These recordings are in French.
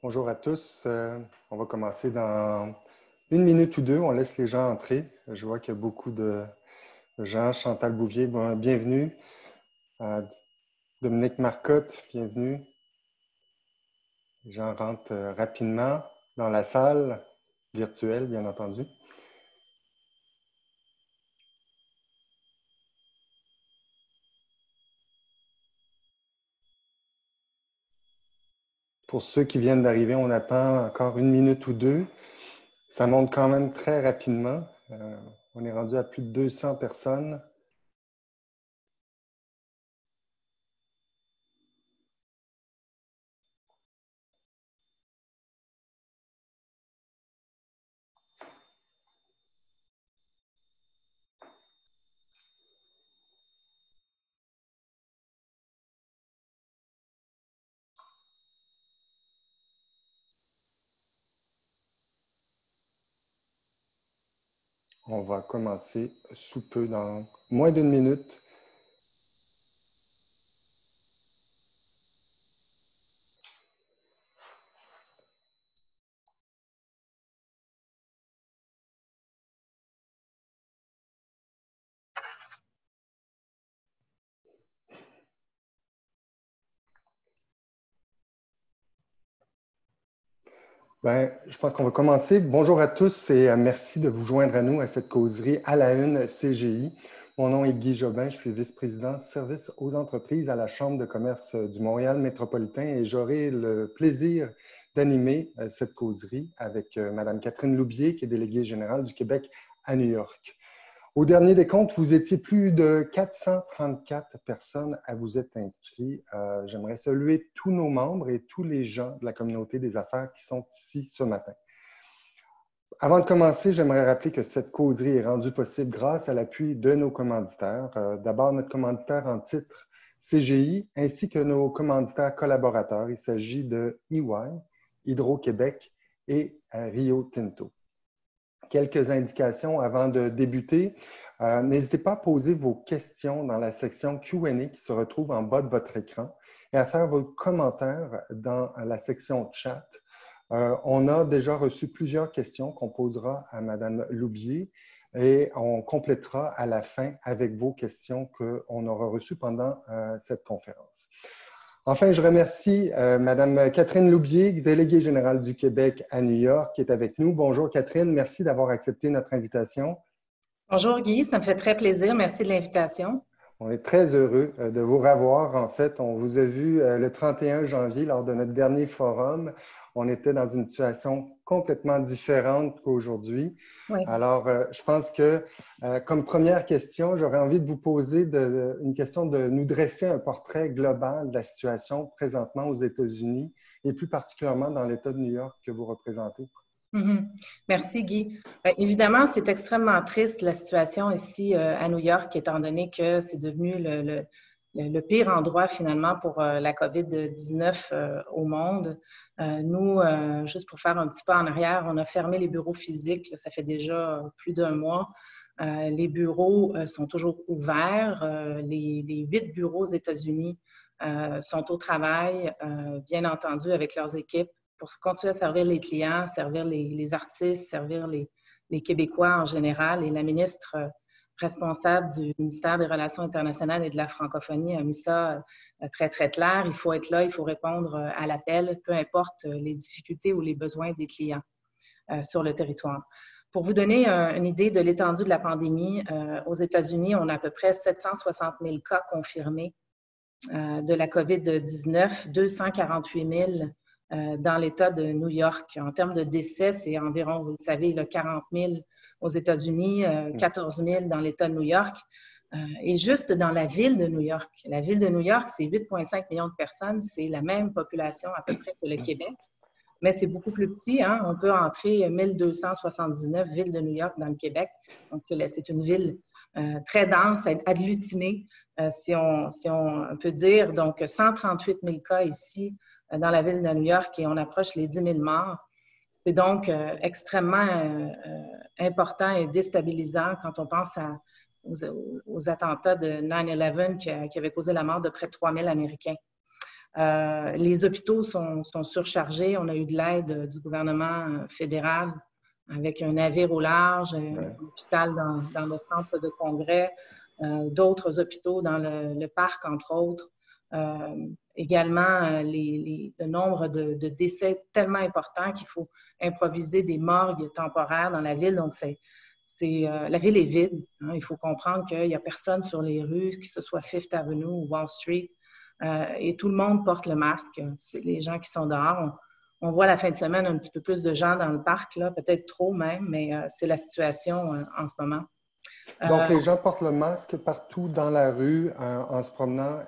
Bonjour à tous. On va commencer dans une minute ou deux. On laisse les gens entrer. Je vois qu'il y a beaucoup de gens. Chantal Bouvier, bienvenue. Dominique Marcotte, bienvenue. Les gens rentrent rapidement dans la salle virtuelle, bien entendu. Pour ceux qui viennent d'arriver, on attend encore une minute ou deux. Ça monte quand même très rapidement. On est rendu à plus de 200 personnes. On va commencer sous peu, dans moins d'une minute. Je pense qu'on va commencer. Bonjour à tous et merci de vous joindre à nous à cette causerie à la une CGI. Mon nom est Guy Jobin, je suis vice-président service aux entreprises à la Chambre de commerce du Montréal métropolitain et j'aurai le plaisir d'animer cette causerie avec Mme Catherine Loubier, qui est déléguée générale du Québec à New York. Au dernier décompte, vous étiez plus de 434 personnes à vous être inscrits. J'aimerais saluer tous nos membres et tous les gens de la communauté des affaires qui sont ici ce matin. Avant de commencer, j'aimerais rappeler que cette causerie est rendue possible grâce à l'appui de nos commanditaires. D'abord, notre commanditaire en titre CGI, ainsi que nos commanditaires collaborateurs. Il s'agit de EY, Hydro-Québec et Rio Tinto. Quelques indications avant de débuter. N'hésitez pas à poser vos questions dans la section Q&A qui se retrouve en bas de votre écran et à faire vos commentaires dans la section chat. On a déjà reçu plusieurs questions qu'on posera à Mme Loubier et on complétera à la fin avec vos questions qu'on aura reçues pendant cette conférence. Enfin, je remercie Mme Catherine Loubier, déléguée générale du Québec à New York, qui est avec nous. Bonjour Catherine, merci d'avoir accepté notre invitation. Bonjour Guy, ça me fait très plaisir. Merci de l'invitation. On est très heureux de vous revoir. En fait, on vous a vu le 31 janvier lors de notre dernier forum. On était dans une situation complètement différente qu'aujourd'hui. Oui. Alors, je pense que comme première question, j'aurais envie de vous poser une question de nous dresser un portrait global de la situation présentement aux États-Unis et plus particulièrement dans l'État de New York que vous représentez. Merci Guy. Évidemment, c'est extrêmement triste la situation ici à New York, étant donné que c'est devenu le pire endroit finalement pour la COVID-19 au monde. Nous, juste pour faire un petit pas en arrière, on a fermé les bureaux physiques, là, ça fait déjà plus d'un mois. Les bureaux sont toujours ouverts. Les 8 bureaux aux États-Unis sont au travail, bien entendu, avec leurs équipes, pour continuer à servir les clients, servir les artistes, servir les Québécois en général. Et la ministre responsable du ministère des Relations internationales et de la francophonie a mis ça très, très clair. Il faut être là, il faut répondre à l'appel, peu importe les difficultés ou les besoins des clients sur le territoire. Pour vous donner une idée de l'étendue de la pandémie, aux États-Unis, on a à peu près 760 000 cas confirmés de la COVID-19, 248 000 dans l'État de New York. En termes de décès, c'est environ, vous le savez, 40 000 aux États-Unis, 14 000 dans l'État de New York. Et juste dans la ville de New York. La ville de New York, c'est 8,5 millions de personnes. C'est la même population à peu près que le Québec, mais c'est beaucoup plus petit. Hein? On peut entrer 1279 villes de New York dans le Québec. Donc, c'est une ville très dense, agglutinée, si on peut dire. Donc, 138 000 cas ici dans la ville de New York et on approche les 10 000 morts. C'est donc extrêmement important et déstabilisant quand on pense aux attentats de 9/11 qui avaient causé la mort de près de 3 000 Américains. Les hôpitaux sont surchargés. On a eu de l'aide du gouvernement fédéral avec un navire au large, un hôpital dans le centre de congrès, d'autres hôpitaux dans le parc, entre autres. Également, le nombre de décès tellement important qu'il faut improviser des morgues temporaires dans la ville. Donc, la ville est vide. Hein. Il faut comprendre qu'il n'y a personne sur les rues, que ce soit Fifth Avenue ou Wall Street. Et tout le monde porte le masque. C'est les gens qui sont dehors. On voit la fin de semaine un petit peu plus de gens dans le parc, là, peut-être trop même, mais c'est la situation en ce moment. Donc, les gens portent le masque partout dans la rue en se promenant.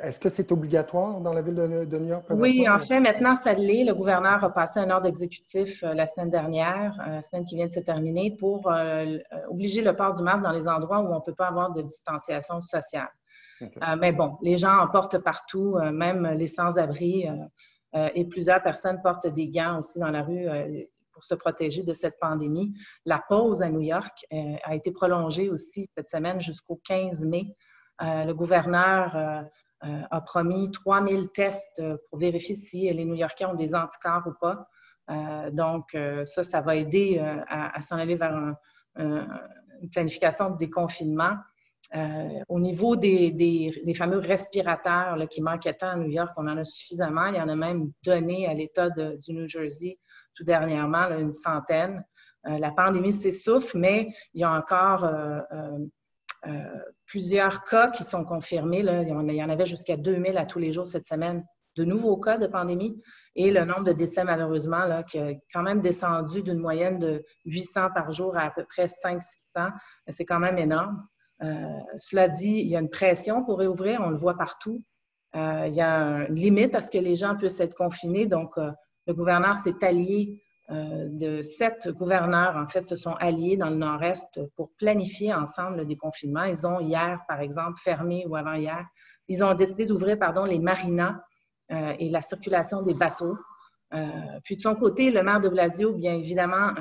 Est-ce que c'est obligatoire dans la ville de New York présentement? Oui, en fait, maintenant, ça l'est. Le gouverneur a passé un ordre exécutif la semaine dernière, la semaine qui vient de se terminer, pour obliger le port du masque dans les endroits où on ne peut pas avoir de distanciation sociale. Okay. Mais bon, les gens en portent partout, même les sans-abri, et plusieurs personnes portent des gants aussi dans la rue pour se protéger de cette pandémie. La pause à New York a été prolongée aussi cette semaine jusqu'au 15 mai. Le gouverneur a promis 3000 tests pour vérifier si les New-Yorkais ont des anticorps ou pas. Donc, ça va aider à s'en aller vers une planification de déconfinement. Au niveau des fameux respirateurs là, qui manquaient tant à New York, on en a suffisamment. Il y en a même donné à l'État du New Jersey tout dernièrement, là, une centaine. La pandémie s'essouffle, mais il y a encore plusieurs cas qui sont confirmés. Là. Il y en avait jusqu'à 2000 à tous les jours cette semaine, de nouveaux cas de pandémie. Et le nombre de décès, malheureusement, là, qui a quand même descendu d'une moyenne de 800 par jour à peu près 500-600. C'est quand même énorme. Cela dit, il y a une pression pour réouvrir, on le voit partout. Il y a une limite à ce que les gens puissent être confinés. Donc, le gouverneur s'est allié de 7 gouverneurs, en fait, se sont alliés dans le nord-est pour planifier ensemble le déconfinement. Ils ont hier, par exemple, fermé ou avant-hier, ils ont décidé d'ouvrir, les marinas et la circulation des bateaux. Puis de son côté, le maire de Blasio, bien évidemment,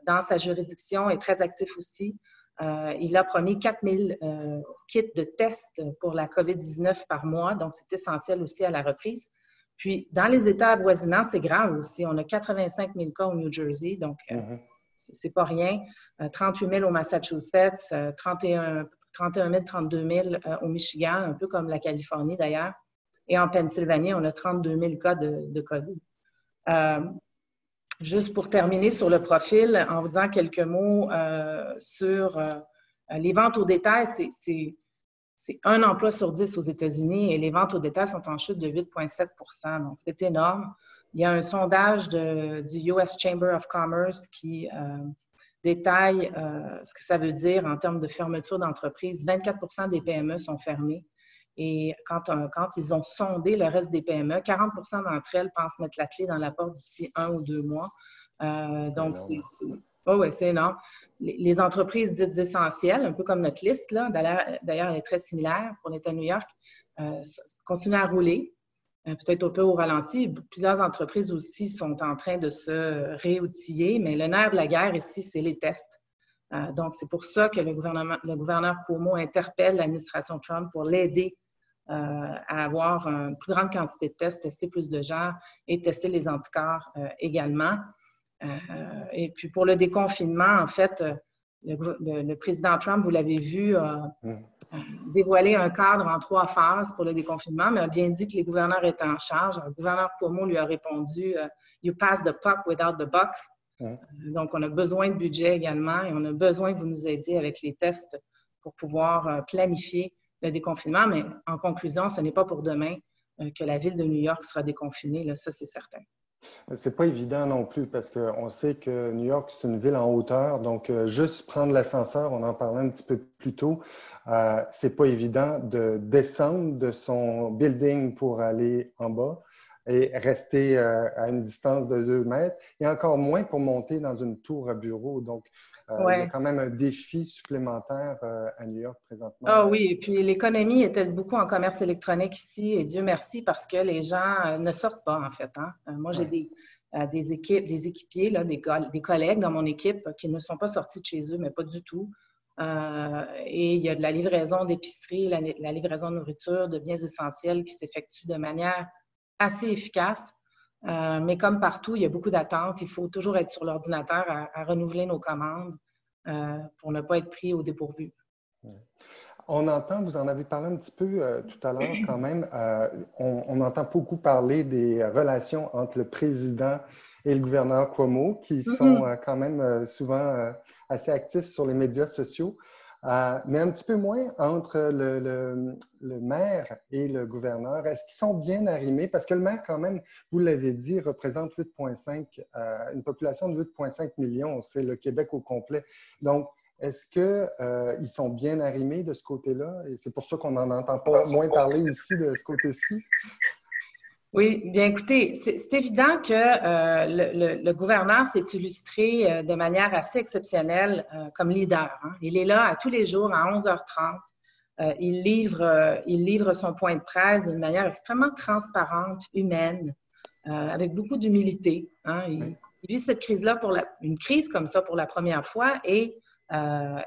dans sa juridiction, est très actif aussi. Il a promis 4000 kits de tests pour la COVID-19 par mois, donc c'est essentiel aussi à la reprise. Puis, dans les États avoisinants, c'est grave aussi. On a 85 000 cas au New Jersey, donc c'est pas rien. 38 000 au Massachusetts, 31 000, 32 000 au Michigan, un peu comme la Californie d'ailleurs. Et en Pennsylvanie, on a 32 000 cas de COVID. Juste pour terminer sur le profil, en vous disant quelques mots sur les ventes au détail, c'est un emploi sur 10 aux États-Unis et les ventes au détail sont en chute de 8,7 %. Donc, c'est énorme. Il y a un sondage du US Chamber of Commerce qui détaille ce que ça veut dire en termes de fermeture d'entreprise. 24 % des PME sont fermées. Et quand ils ont sondé le reste des PME, 40 % d'entre elles pensent mettre la clé dans la porte d'ici 1 ou 2 mois. Donc, c'est énorme. Les entreprises dites essentielles, un peu comme notre liste, là, d'ailleurs, elle est très similaire pour l'État de New York, continuent à rouler, peut-être un peu au ralenti. Plusieurs entreprises aussi sont en train de se réoutiller, mais le nerf de la guerre ici, c'est les tests. Donc, c'est pour ça que le gouverneur Cuomo interpelle l'administration Trump pour l'aider à avoir une plus grande quantité de tests, tester plus de gens et tester les anticorps également. Et puis pour le déconfinement, en fait, le président Trump, vous l'avez vu, dévoiler un cadre en 3 phases pour le déconfinement, mais a bien dit que les gouverneurs étaient en charge. Le gouverneur Cuomo lui a répondu « You pass the puck without the buck ». Donc, on a besoin de budget également et on a besoin que vous nous aidiez avec les tests pour pouvoir planifier le déconfinement. Mais en conclusion, ce n'est pas pour demain que la ville de New York sera déconfinée. Là, ça, c'est certain. C'est pas évident non plus parce qu'on sait que New York, c'est une ville en hauteur. Donc, juste prendre l'ascenseur, on en parlait un petit peu plus tôt, c'est pas évident de descendre de son building pour aller en bas et rester à une distance de 2 mètres, et encore moins pour monter dans une tour à bureau. Donc, il y a quand même un défi supplémentaire à New York présentement. Ah oui, et puis l'économie était beaucoup en commerce électronique ici, et Dieu merci parce que les gens ne sortent pas, en fait. Hein? Moi, j'ai des équipiers, là, des collègues dans mon équipe qui ne sont pas sortis de chez eux, mais pas du tout. Et il y a de la livraison d'épicerie, la livraison de nourriture, de biens essentiels qui s'effectue de manière assez efficace. Mais comme partout, il y a beaucoup d'attentes. Il faut toujours être sur l'ordinateur à renouveler nos commandes pour ne pas être pris au dépourvu. On entend, vous en avez parlé un petit peu tout à l'heure quand même, on entend beaucoup parler des relations entre le président et le gouverneur Cuomo qui sont quand même souvent assez actifs sur les médias sociaux, mais un petit peu moins entre le maire et le gouverneur. Est-ce qu'ils sont bien arrimés? Parce que le maire, quand même, vous l'avez dit, représente 8,5, une population de 8,5 millions, c'est le Québec au complet. Donc, est-ce qu'ils sont bien arrimés de ce côté-là? Et c'est pour ça qu'on en entend pas moins parler ici de ce côté-ci? Oui, bien écoutez, c'est évident que le gouverneur s'est illustré de manière assez exceptionnelle comme leader. Hein. Il est là à tous les jours à 11h30. Il livre son point de presse d'une manière extrêmement transparente, humaine, avec beaucoup d'humilité. Hein. Il vit cette crise-là, une crise comme ça pour la première fois et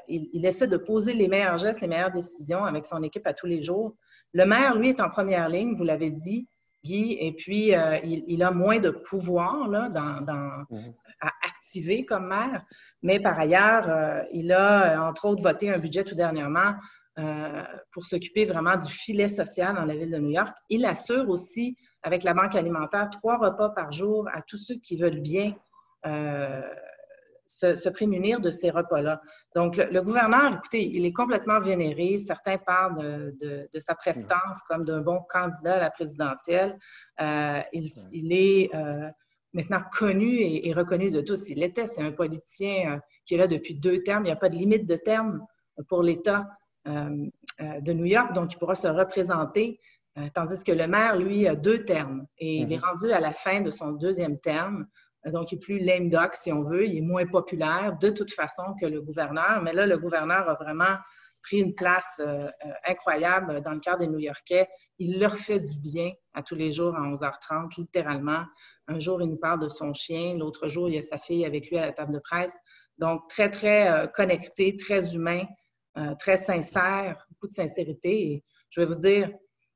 il essaie de poser les meilleurs gestes, les meilleures décisions avec son équipe à tous les jours. Le maire, lui, est en première ligne, vous l'avez dit, Guy, et puis il a moins de pouvoir là, à activer comme maire, mais par ailleurs, il a, entre autres, voté un budget tout dernièrement pour s'occuper vraiment du filet social dans la ville de New York. Il assure aussi, avec la Banque alimentaire, 3 repas par jour à tous ceux qui veulent bien se prémunir de ces repas-là. Donc, le gouverneur, écoutez, il est complètement vénéré. Certains parlent de sa prestance comme d'un bon candidat à la présidentielle. Il est maintenant connu et reconnu de tous. C'est un politicien qui est là depuis 2 termes. Il n'y a pas de limite de terme pour l'État de New York, donc il pourra se représenter, tandis que le maire, lui, a 2 termes. Et il est rendu à la fin de son 2e terme. Donc, il est plus lame duck, si on veut. Il est moins populaire, de toute façon, que le gouverneur. Mais là, le gouverneur a vraiment pris une place incroyable dans le cœur des New-Yorkais. Il leur fait du bien à tous les jours à 11h30, littéralement. Un jour, il nous parle de son chien. L'autre jour, il y a sa fille avec lui à la table de presse. Donc, très, très connecté, très humain, très sincère, beaucoup de sincérité. Et je vais vous dire,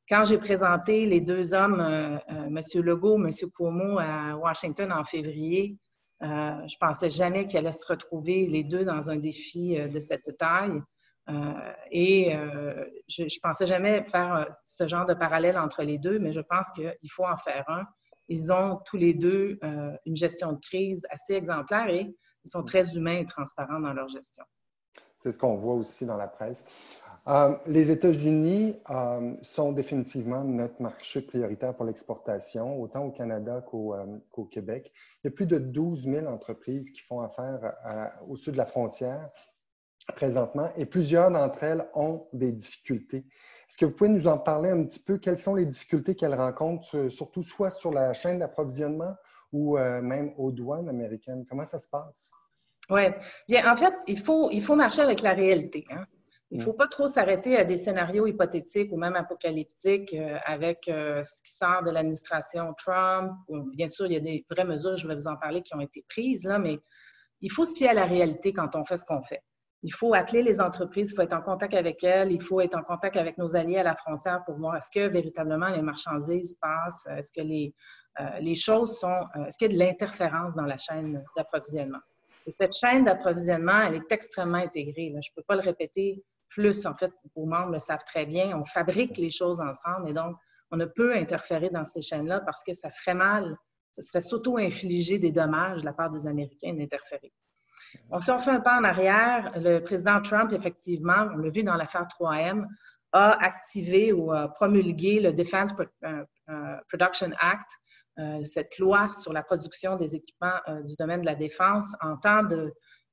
quand j'ai présenté les 2 hommes, M. Legault, M. Cuomo, à Washington en février, je ne pensais jamais qu'ils allaient se retrouver les 2 dans un défi de cette taille. Je ne pensais jamais faire ce genre de parallèle entre les 2, mais je pense qu'il faut en faire un. Ils ont tous les 2 une gestion de crise assez exemplaire et ils sont très humains et transparents dans leur gestion. C'est ce qu'on voit aussi dans la presse. Les États-Unis sont définitivement notre marché prioritaire pour l'exportation, autant au Canada qu'au Québec. Il y a plus de 12 000 entreprises qui font affaire au sud de la frontière présentement et plusieurs d'entre elles ont des difficultés. Est-ce que vous pouvez nous en parler un petit peu? Quelles sont les difficultés qu'elles rencontrent, surtout soit sur la chaîne d'approvisionnement ou même aux douanes américaines? Comment ça se passe? Oui. Bien, en fait, il faut marcher avec la réalité. Hein? Il ne faut pas trop s'arrêter à des scénarios hypothétiques ou même apocalyptiques avec ce qui sort de l'administration Trump. Bien sûr, il y a des vraies mesures, je vais vous en parler, qui ont été prises, là, mais il faut se fier à la réalité quand on fait ce qu'on fait. Il faut appeler les entreprises, il faut être en contact avec elles, il faut être en contact avec nos alliés à la frontière pour voir est-ce que véritablement les marchandises passent, est-ce que les choses sont, est-ce qu'il y a de l'interférence dans la chaîne d'approvisionnement. Et cette chaîne d'approvisionnement, elle est extrêmement intégrée. Là. Je ne peux pas le répéter plus, en fait, vos membres le savent très bien. On fabrique les choses ensemble et donc, on ne peut interférer dans ces chaînes-là parce que ça ferait mal. Ce serait s'auto-infliger des dommages de la part des Américains d'interférer. On se refait un pas en arrière. Le président Trump, effectivement, on l'a vu dans l'affaire 3M, a activé ou a promulgué le Defense Production Act, cette loi sur la production des équipements du domaine de la défense en temps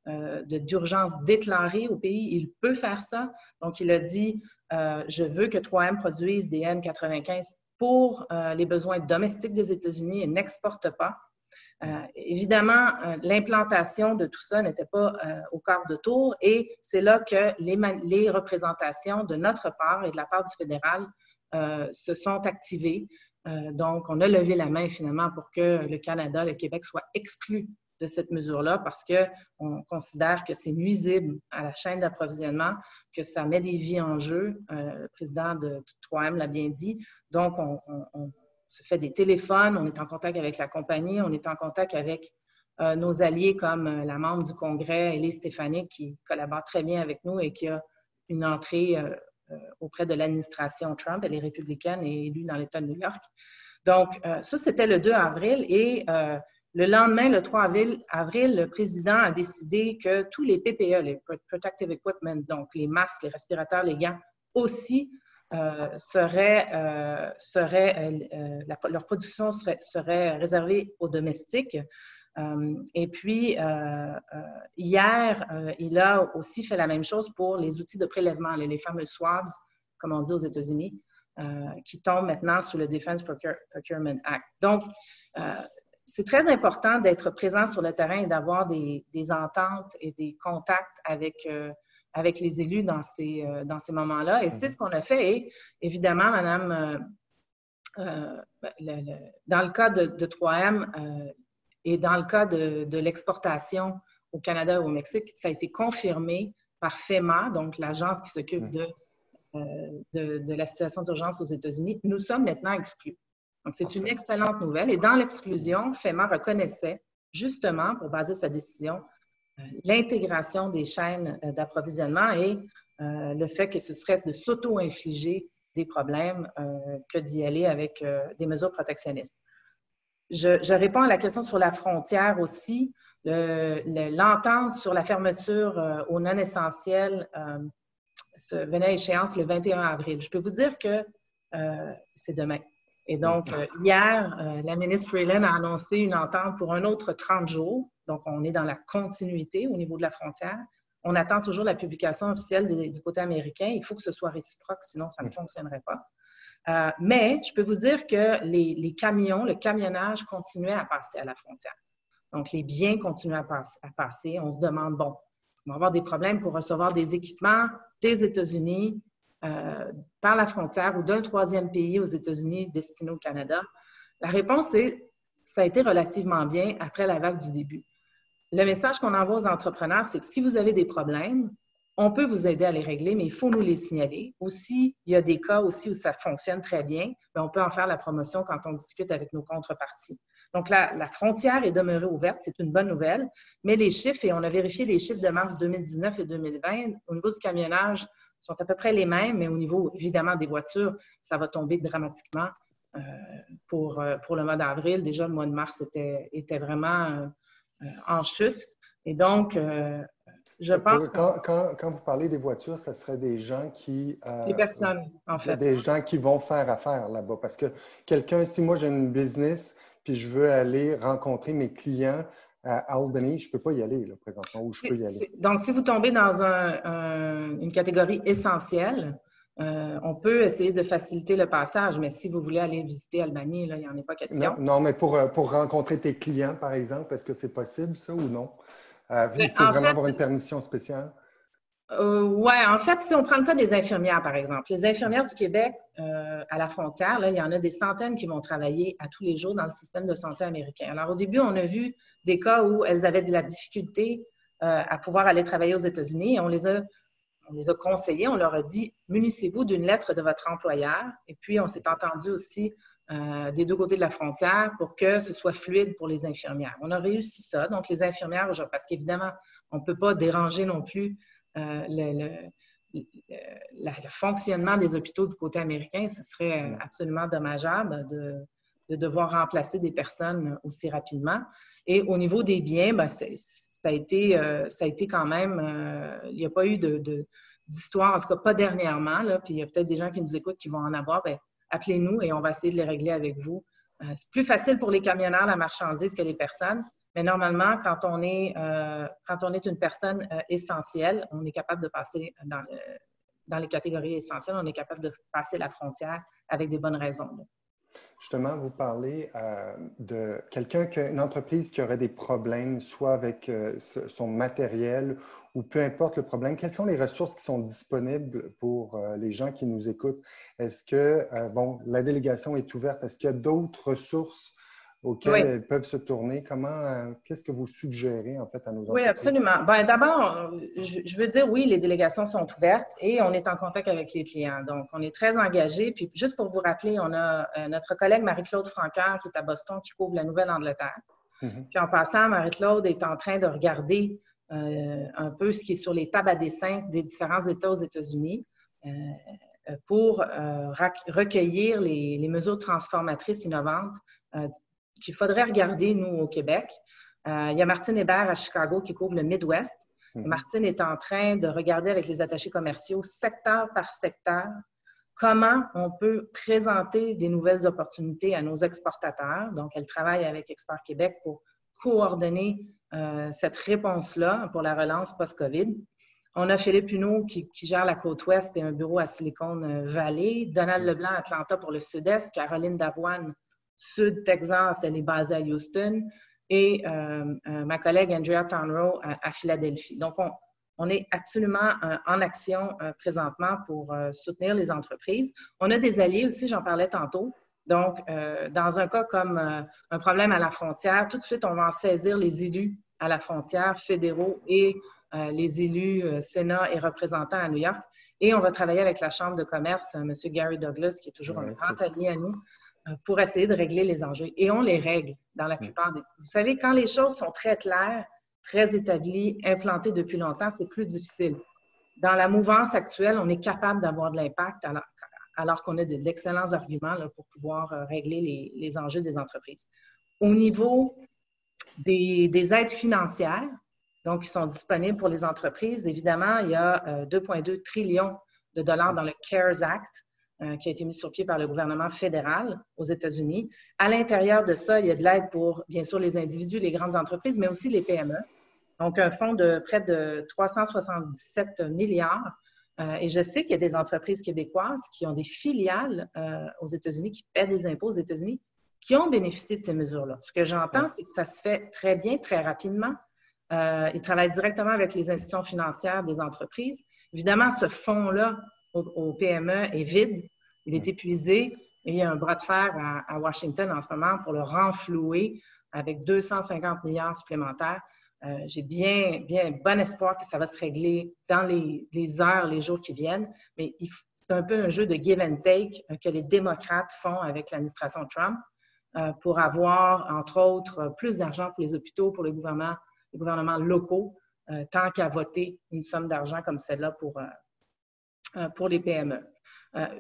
d'urgence déclarée au pays. Il peut faire ça. Donc, il a dit je veux que 3M produise des N95 pour les besoins domestiques des États-Unis et n'exporte pas. Évidemment, l'implantation de tout ça n'était pas au quart de tour et c'est là que les représentations de notre part et de la part du fédéral se sont activées. Donc, on a levé la main finalement pour que le Canada, le Québec soient exclus de cette mesure-là parce qu'on considère que c'est nuisible à la chaîne d'approvisionnement, que ça met des vies en jeu. Le président de 3M l'a bien dit. Donc, se fait des téléphones, on est en contact avec la compagnie, on est en contact avec nos alliés comme la membre du Congrès, Elise Stefanik, qui collabore très bien avec nous et qui a une entrée auprès de l'administration Trump. Elle est républicaine et élue dans l'État de New York. Donc, ça, c'était le 2 avril et le lendemain, le 3 avril, le président a décidé que tous les PPE, les Protective Equipment, donc les masques, les respirateurs, les gants, aussi leur production serait réservée aux domestiques. Et puis, hier, il a aussi fait la même chose pour les outils de prélèvement, les fameux swabs, comme on dit aux États-Unis, qui tombent maintenant sous le Defense Procurement Act. Donc, c'est très important d'être présent sur le terrain et d'avoir des ententes et des contacts avec les élus dans ces moments-là. Et c'est ce qu'on a fait. Et évidemment, Madame, dans le cas de 3M et dans le cas de l'exportation au Canada et au Mexique, ça a été confirmé par FEMA, donc l'agence qui s'occupe de la situation d'urgence aux États-Unis. Nous sommes maintenant exclus. Donc, c'est une excellente nouvelle. Et dans l'exclusion, FEMA reconnaissait, justement, pour baser sa décision, l'intégration des chaînes d'approvisionnement et le fait que ce serait de s'auto-infliger des problèmes que d'y aller avec des mesures protectionnistes. Je réponds à la question sur la frontière aussi. L'entente sur la fermeture aux non-essentiels venait à échéance le 21 avril. Je peux vous dire que c'est demain. Et donc, hier, la ministre Freeland a annoncé une entente pour un autre 30 jours. Donc, on est dans la continuité au niveau de la frontière. On attend toujours la publication officielle du côté américain. Il faut que ce soit réciproque, sinon ça ne fonctionnerait pas. Mais je peux vous dire que les camions, le camionnage continuait à passer à la frontière. Donc, les biens continuaient à passer. On se demande, bon, on va avoir des problèmes pour recevoir des équipements des États-Unis par la frontière ou d'un troisième pays aux États-Unis destiné au Canada? La réponse est, ça a été relativement bien après la vague du début. Le message qu'on envoie aux entrepreneurs, c'est que si vous avez des problèmes, on peut vous aider à les régler, mais il faut nous les signaler. Aussi, il y a des cas aussi où ça fonctionne très bien, mais on peut en faire la promotion quand on discute avec nos contreparties. Donc, la frontière est demeurée ouverte, c'est une bonne nouvelle, mais les chiffres, et on a vérifié les chiffres de mars 2019 et 2020, au niveau du camionnage, sont à peu près les mêmes, mais au niveau, évidemment, des voitures, ça va tomber dramatiquement pour le mois d'avril. Déjà, le mois de mars était vraiment en chute. Et donc, je pense que... Quand vous parlez des voitures, ce serait des gens qui... les personnes, en fait. Des gens qui vont faire affaire là-bas. Parce que quelqu'un, si moi j'ai une business, puis je veux aller rencontrer mes clients à Albany, je ne peux pas y aller là, présentement, ou je peux y aller. Donc, si vous tombez dans une catégorie essentielle, on peut essayer de faciliter le passage, mais si vous voulez aller visiter Albany, là, il n'y en a pas question. Non, mais pour rencontrer tes clients, par exemple, est-ce que c'est possible, ça, ou non? Il faut vraiment avoir une permission spéciale? Oui, en fait, si on prend le cas des infirmières, par exemple, les infirmières du Québec à la frontière, là, il y en a des centaines qui vont travailler à tous les jours dans le système de santé américain. Alors, au début, on a vu des cas où elles avaient de la difficulté à pouvoir aller travailler aux États-Unis et on les a conseillés, on leur a dit « munissez-vous d'une lettre de votre employeur » et puis on s'est entendu aussi des deux côtés de la frontière pour que ce soit fluide pour les infirmières. On a réussi ça. Donc, les infirmières, parce qu'évidemment, on ne peut pas déranger non plus le fonctionnement des hôpitaux du côté américain. Ce serait absolument dommageable de devoir remplacer des personnes aussi rapidement. Et au niveau des biens, ben, ça a été quand même, il n'y a pas eu d'histoire, en tout cas pas dernièrement, là, puis il y a peut-être des gens qui nous écoutent qui vont en avoir, bien, appelez-nous et on va essayer de les régler avec vous. C'est plus facile pour les camionneurs, la marchandise, que les personnes, mais normalement, quand on est une personne essentielle, on est capable de passer dans les catégories essentielles, on est capable de passer la frontière avec des bonnes raisons. Là. Justement, vous parlez de une entreprise qui aurait des problèmes, soit avec son matériel ou peu importe le problème. Quelles sont les ressources qui sont disponibles pour les gens qui nous écoutent? Est-ce que, la délégation est ouverte? Est-ce qu'il y a d'autres ressources auxquels Oui. elles peuvent se tourner? Qu'est-ce que vous suggérez en fait à nos Oui, entreprises? absolument. Ben, d'abord, je veux dire, oui, les délégations sont ouvertes et on est en contact avec les clients. Donc, on est très engagés. Puis, juste pour vous rappeler, on a notre collègue Marie-Claude Francaire qui est à Boston, qui couvre la Nouvelle-Angleterre. Puis, en passant, Marie-Claude est en train de regarder un peu ce qui est sur les tables à dessin des différents États aux États-Unis pour recueillir les mesures transformatrices innovantes qu'il faudrait regarder, nous, au Québec. Il y a Martine Hébert à Chicago qui couvre le Midwest. Martine est en train de regarder avec les attachés commerciaux, secteur par secteur, comment on peut présenter des nouvelles opportunités à nos exportateurs. Donc, elle travaille avec Export Québec pour coordonner cette réponse-là pour la relance post-COVID. On a Philippe Huneau qui gère la côte ouest et un bureau à Silicon Valley. Donald Leblanc, Atlanta pour le sud-est. Caroline Davoine, sud Texas, elle est basée à Houston. Et ma collègue Andrea Tonrow à Philadelphie. Donc, on est absolument en action présentement pour soutenir les entreprises. On a des alliés aussi, j'en parlais tantôt. Donc, dans un cas comme un problème à la frontière, tout de suite, on va en saisir les élus à la frontière, fédéraux et les élus Sénat et représentants à New York. Et on va travailler avec la Chambre de commerce, M. Gary Douglas, qui est toujours un grand allié à nous, pour essayer de régler les enjeux. Et on les règle dans la plupart des... Vous savez, quand les choses sont très claires, très établies, implantées depuis longtemps, c'est plus difficile. Dans la mouvance actuelle, on est capable d'avoir de l'impact alors qu'on a d'excellents arguments là, pour pouvoir régler les enjeux des entreprises. Au niveau des aides financières, donc qui sont disponibles pour les entreprises, évidemment, il y a 2,2 trillions de dollars dans le CARES Act, qui a été mis sur pied par le gouvernement fédéral aux États-Unis. À l'intérieur de ça, il y a de l'aide pour, bien sûr, les individus, les grandes entreprises, mais aussi les PME. Donc, un fonds de près de 377 milliards. Et je sais qu'il y a des entreprises québécoises qui ont des filiales aux États-Unis, qui paient des impôts aux États-Unis, qui ont bénéficié de ces mesures-là. Ce que j'entends, c'est que ça se fait très bien, très rapidement. Ils travaillent directement avec les institutions financières des entreprises. Évidemment, ce fonds-là, au PME est vide, il est épuisé et il y a un bras de fer à Washington en ce moment pour le renflouer avec 250 milliards supplémentaires. J'ai bien bon espoir que ça va se régler dans les heures, les jours qui viennent, mais c'est un peu un jeu de give and take que les démocrates font avec l'administration Trump pour avoir, entre autres, plus d'argent pour les hôpitaux, pour les gouvernements locaux, tant qu'à voter une somme d'argent comme celle-là pour les PME.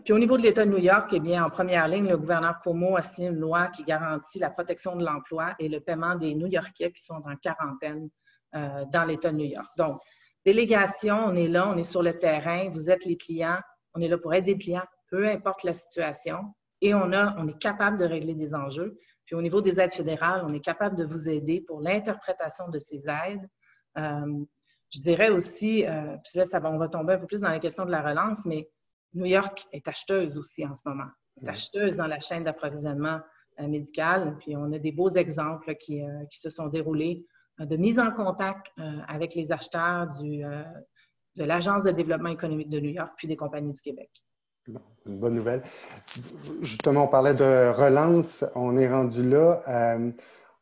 Puis au niveau de l'État de New York, eh bien, en première ligne, le gouverneur Cuomo a signé une loi qui garantit la protection de l'emploi et le paiement des New-Yorkais qui sont en quarantaine dans l'État de New York. Donc, délégation, on est là, on est sur le terrain, vous êtes les clients, on est là pour aider les clients, peu importe la situation, et on est capable de régler des enjeux. Puis au niveau des aides fédérales, on est capable de vous aider pour l'interprétation de ces aides. Je dirais aussi, puis là, on va tomber un peu plus dans la question de la relance, mais New York est acheteuse aussi en ce moment. Elle est acheteuse dans la chaîne d'approvisionnement médical. Puis on a des beaux exemples qui se sont déroulés de mise en contact avec les acheteurs de l'Agence de développement économique de New York puis des compagnies du Québec. Bon, une bonne nouvelle. Justement, on parlait de relance. On est rendu là.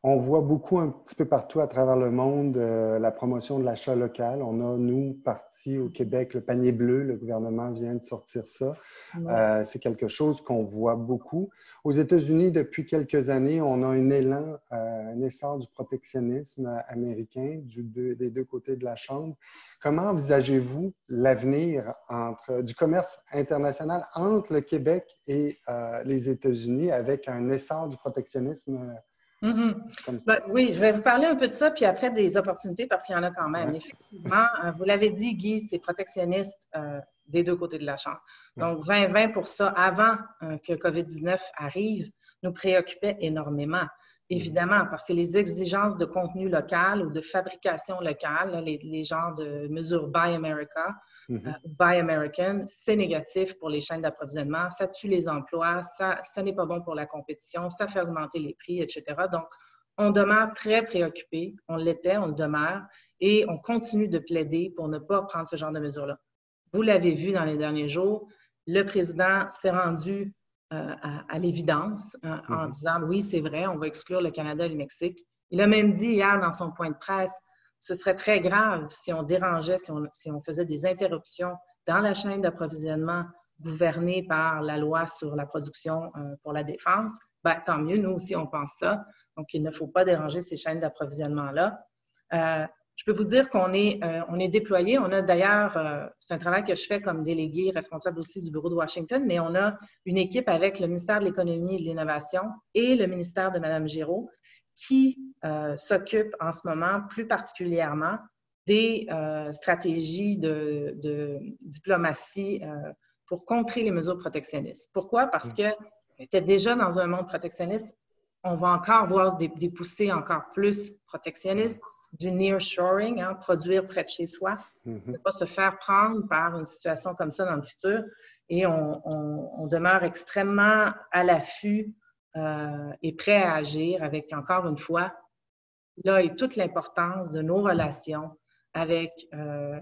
On voit beaucoup un petit peu partout à travers le monde la promotion de l'achat local. On a, nous, parti au Québec, le panier bleu. Le gouvernement vient de sortir ça. Ouais. C'est quelque chose qu'on voit beaucoup. Aux États-Unis, depuis quelques années, on a un élan, un essor du protectionnisme américain des deux côtés de la Chambre. Comment envisagez-vous l'avenir du commerce international entre le Québec et les États-Unis avec un essor du protectionnisme? Ben, oui, je vais vous parler un peu de ça, puis après des opportunités, parce qu'il y en a quand même. Ouais. Effectivement, vous l'avez dit, Guy, c'est protectionniste des deux côtés de la Chambre. Donc, 2020 pour ça, avant que COVID-19 arrive, nous préoccupait énormément. Évidemment, parce que les exigences de contenu local ou de fabrication locale, là, les genres de mesures Buy America, Buy American, c'est négatif pour les chaînes d'approvisionnement, ça tue les emplois, ça n'est pas bon pour la compétition, ça fait augmenter les prix, etc. Donc, on demeure très préoccupé, on l'était, on le demeure, et on continue de plaider pour ne pas prendre ce genre de mesures-là. Vous l'avez vu dans les derniers jours, le président s'est rendu à l'évidence en disant oui, c'est vrai, on va exclure le Canada et le Mexique. Il a même dit hier dans son point de presse, ce serait très grave si on dérangeait, si on faisait des interruptions dans la chaîne d'approvisionnement gouvernée par la loi sur la production pour la défense. Ben, tant mieux, nous aussi, on pense ça. Donc, il ne faut pas déranger ces chaînes d'approvisionnement-là. Je peux vous dire qu'on est déployé. On a d'ailleurs, c'est un travail que je fais comme délégué responsable aussi du bureau de Washington, mais on a une équipe avec le ministère de l'Économie et de l'Innovation et le ministère de Mme Giraud qui s'occupe en ce moment plus particulièrement des stratégies de diplomatie pour contrer les mesures protectionnistes. Pourquoi? Parce qu'on était déjà dans un monde protectionniste. On va encore voir des poussées encore plus protectionnistes, du nearshoring, hein, produire près de chez soi, ne pas se faire prendre par une situation comme ça dans le futur. Et on demeure extrêmement à l'affût et prêt à agir avec, encore une fois, là est toute l'importance de nos relations avec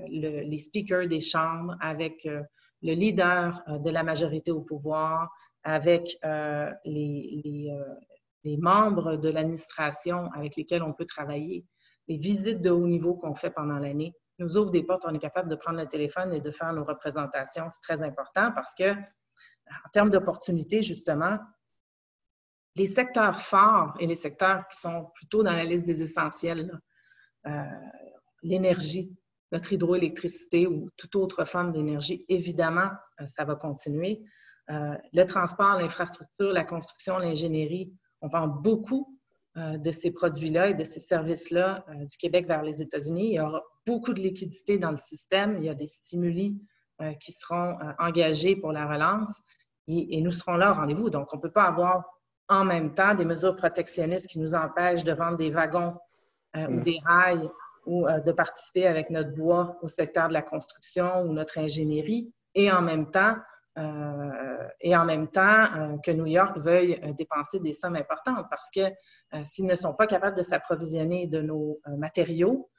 les speakers des chambres, avec le leader de la majorité au pouvoir, avec les membres de l'administration avec lesquels on peut travailler. Les visites de haut niveau qu'on fait pendant l'année nous ouvrent des portes. On est capable de prendre le téléphone et de faire nos représentations. C'est très important parce que, en termes d'opportunités, justement, les secteurs forts et les secteurs qui sont plutôt dans la liste des essentiels, l'énergie, notre hydroélectricité ou toute autre forme d'énergie, évidemment, ça va continuer. Le transport, l'infrastructure, la construction, l'ingénierie, on vend beaucoup de ces produits-là et de ces services-là du Québec vers les États-Unis. Il y aura beaucoup de liquidités dans le système. Il y a des stimuli qui seront engagés pour la relance et nous serons là au rendez-vous. Donc, on ne peut pas avoir en même temps des mesures protectionnistes qui nous empêchent de vendre des wagons ou des rails ou de participer avec notre bois au secteur de la construction ou notre ingénierie et en même temps que New York veuille dépenser des sommes importantes parce que s'ils ne sont pas capables de s'approvisionner de nos matériaux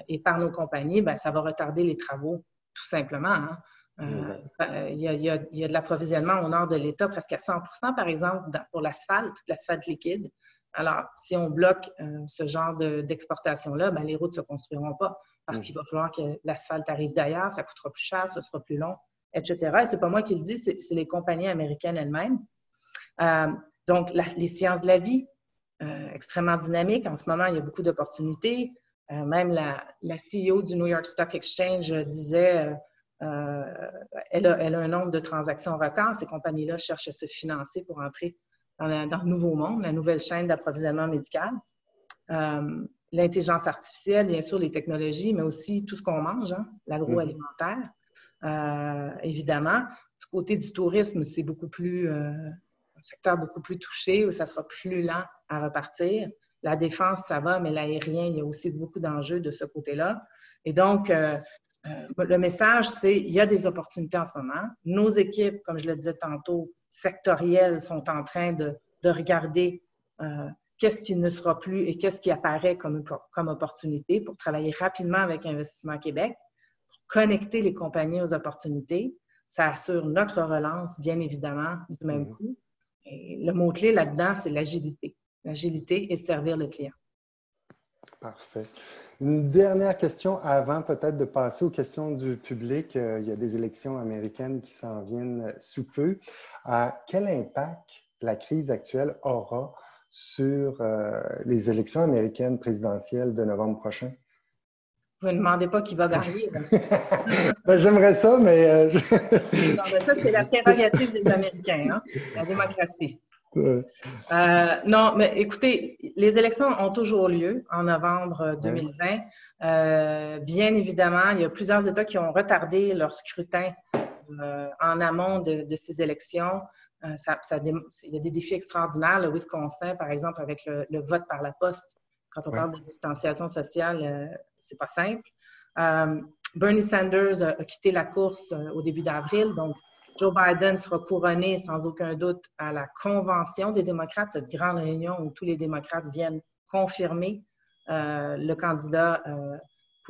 et par nos compagnies, bien, ça va retarder les travaux tout simplement. Hein. Il y a de l'approvisionnement au nord de l'État presque à 100%, par exemple, pour l'asphalte liquide. Alors, si on bloque ce genre d'exportation-là, bien, les routes ne se construiront pas parce qu'il va falloir que l'asphalte arrive d'ailleurs, ça coûtera plus cher, ce sera plus long, etc. Et ce n'est pas moi qui le dis, c'est les compagnies américaines elles-mêmes. Donc, les sciences de la vie, extrêmement dynamiques. En ce moment, il y a beaucoup d'opportunités. Même la CEO du New York Stock Exchange disait elle a un nombre de transactions records. Ces compagnies-là cherchent à se financer pour entrer dans le nouveau monde, la nouvelle chaîne d'approvisionnement médical. L'intelligence artificielle, bien sûr, les technologies, mais aussi tout ce qu'on mange, hein, l'agroalimentaire. Évidemment, du côté du tourisme, c'est un secteur beaucoup plus touché où ça sera plus lent à repartir. La défense, ça va, mais l'aérien, il y a aussi beaucoup d'enjeux de ce côté-là. Et donc, le message, c'est qu'il y a des opportunités en ce moment. Nos équipes, comme je le disais tantôt, sectorielles, sont en train de regarder qu'est-ce qui ne sera plus et qu'est-ce qui apparaît comme opportunité pour travailler rapidement avec Investissement Québec, pour connecter les compagnies aux opportunités. Ça assure notre relance, bien évidemment, du même coup. Et le mot-clé là-dedans, c'est l'agilité. L'agilité et servir le client. Parfait. Une dernière question avant peut-être de passer aux questions du public. Il y a des élections américaines qui s'en viennent sous peu. Quel impact la crise actuelle aura sur les élections américaines présidentielles de novembre prochain? Vous ne me demandez pas qui va gagner. Ben, j'aimerais ça, mais... Non, mais ça, c'est la prérogative des Américains, hein? La démocratie. Non, mais écoutez, les élections ont toujours lieu en novembre 2020. Bien évidemment, il y a plusieurs États qui ont retardé leur scrutin en amont de ces élections. Il y a des défis extraordinaires. Le Wisconsin, par exemple, avec le vote par la poste, quand on parle de distanciation sociale, c'est pas simple. Bernie Sanders a quitté la course au début d'avril, donc Joe Biden sera couronné sans aucun doute à la convention des démocrates, cette grande réunion où tous les démocrates viennent confirmer le candidat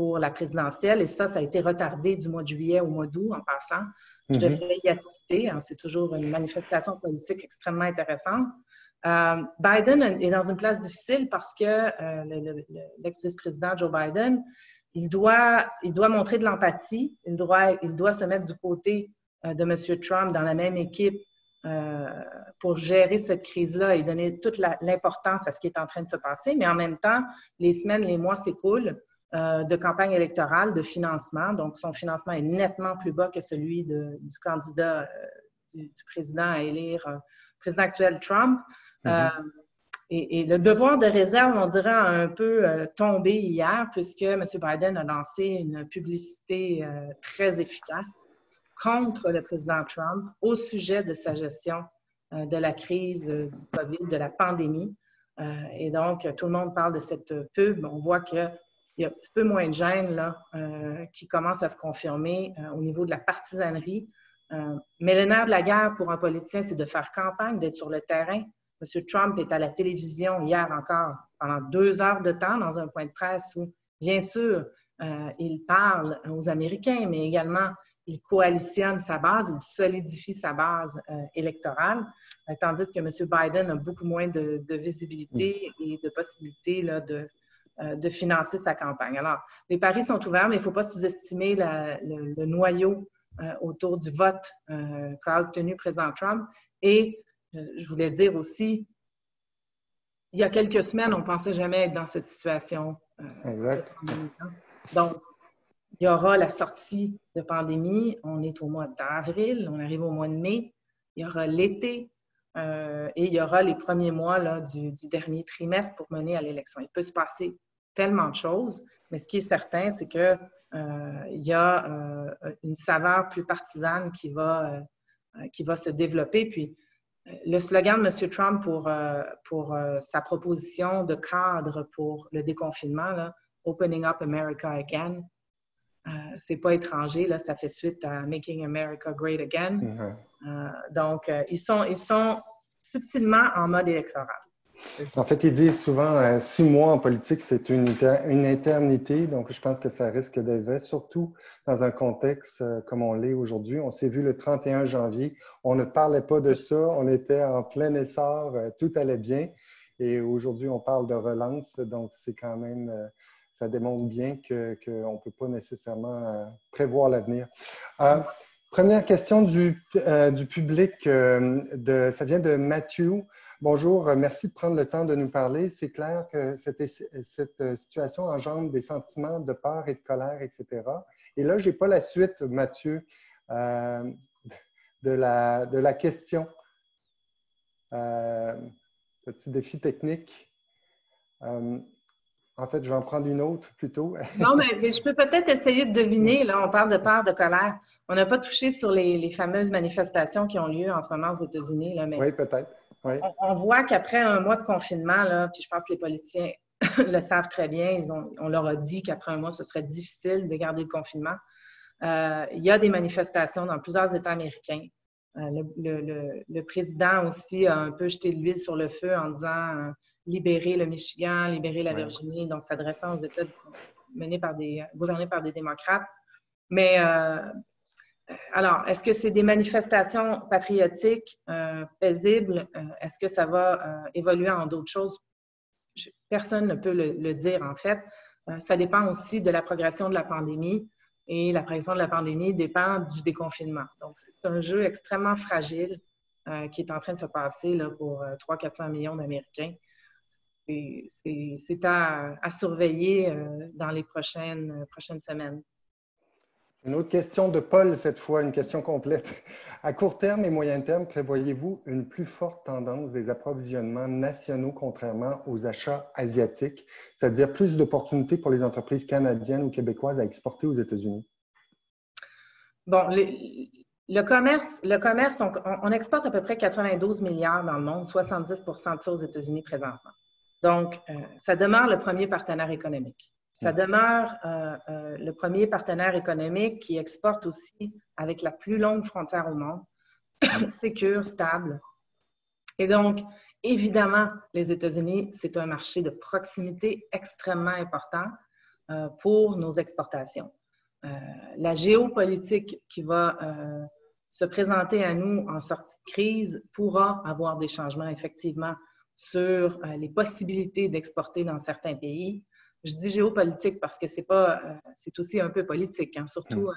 pour la présidentielle. Et ça a été retardé du mois de juillet au mois d'août, en passant. Je devrais y assister. Hein, c'est toujours une manifestation politique extrêmement intéressante. Biden est dans une place difficile parce que l'ex-vice-président Joe Biden, il doit montrer de l'empathie. Il doit se mettre du côté de M. Trump dans la même équipe pour gérer cette crise-là et donner toute l'importance à ce qui est en train de se passer. Mais en même temps, les semaines, les mois s'écoulent de campagne électorale, de financement. Donc, son financement est nettement plus bas que celui du candidat du président à élire, président actuel Trump. Et le devoir de réserve, on dirait, a un peu tombé hier, puisque M. Biden a lancé une publicité très efficace contre le président Trump au sujet de sa gestion de la crise du COVID, de la pandémie. Et donc, tout le monde parle de cette pub. On voit qu'il y a un petit peu moins de gêne là, qui commence à se confirmer au niveau de la partisanerie. Mais le nerf de la guerre pour un politicien, c'est de faire campagne, d'être sur le terrain. M. Trump est à la télévision hier encore pendant 2 heures de temps dans un point de presse où, bien sûr, il parle aux Américains, mais également il coalitionne sa base, il solidifie sa base électorale, tandis que M. Biden a beaucoup moins de visibilité et de possibilités là, de financer sa campagne. Alors, les paris sont ouverts, mais il ne faut pas sous-estimer le noyau autour du vote qu'a obtenu le président Trump. Et je voulais dire aussi, il y a quelques semaines, on ne pensait jamais être dans cette situation. Exact. Donc, il y aura la sortie de pandémie. On est au mois d'avril, on arrive au mois de mai. Il y aura l'été et il y aura les premiers mois là, du dernier trimestre pour mener à l'élection. Il peut se passer tellement de choses, mais ce qui est certain, c'est qu'il y a une saveur plus partisane qui va se développer. Puis, le slogan de M. Trump pour sa proposition de cadre pour le déconfinement, là, « Opening up America again », c'est pas étranger, là, ça fait suite à « Making America Great Again ». Donc, ils sont subtilement en mode électoral. En fait, ils disent souvent 6 mois en politique, c'est une éternité. Donc, je pense que ça risque d'être vrai, surtout dans un contexte comme on l'est aujourd'hui. On s'est vu le 31 janvier, on ne parlait pas de ça, on était en plein essor, tout allait bien. Et aujourd'hui, on parle de relance, donc c'est quand même, ça démontre bien qu'on ne peut pas nécessairement prévoir l'avenir. Première question du public, ça vient de Mathieu. Bonjour, merci de prendre le temps de nous parler. C'est clair que cette situation engendre des sentiments de peur et de colère, etc. Et là, je n'ai pas la suite, Mathieu, de la question. Petit défi technique. En fait, je vais en prendre une autre plutôt. Non, mais je peux peut-être essayer de deviner. Là, on parle de peur, de colère. On n'a pas touché sur les fameuses manifestations qui ont lieu en ce moment aux États-Unis. Là, mais oui, peut-être. Oui. On voit qu'après un mois de confinement, là, puis je pense que les politiciens le savent très bien, on leur a dit qu'après un mois, ce serait difficile de garder le confinement. Il y a des manifestations dans plusieurs États américains. Le président aussi a un peu jeté de l'huile sur le feu en disant libérer le Michigan, libérer la Virginie, donc s'adressant aux États gouvernés par des démocrates. Mais alors, est-ce que c'est des manifestations patriotiques paisibles? Est-ce que ça va évoluer en d'autres choses? Personne ne peut le dire, en fait. Ça dépend aussi de la progression de la pandémie. Et la progression de la pandémie dépend du déconfinement. Donc, c'est un jeu extrêmement fragile qui est en train de se passer là, pour 300-400 millions d'Américains. C'est à surveiller dans les prochaines semaines. Une autre question de Paul, cette fois, une question complète. À court terme et moyen terme, prévoyez-vous une plus forte tendance des approvisionnements nationaux contrairement aux achats asiatiques, c'est-à-dire plus d'opportunités pour les entreprises canadiennes ou québécoises à exporter aux États-Unis? Bon, le commerce, on exporte à peu près 92 milliards dans le monde, 70 de ça aux États-Unis présentement. Donc, ça demeure le premier partenaire économique. Ça demeure le premier partenaire économique qui exporte aussi avec la plus longue frontière au monde, sécure, stable. Et donc, évidemment, les États-Unis, c'est un marché de proximité extrêmement important. pour nos exportations. La géopolitique qui va se présenter à nous en sortie de crise pourra avoir des changements effectivement sur les possibilités d'exporter dans certains pays. Je dis géopolitique parce que c'est aussi un peu politique, hein. Surtout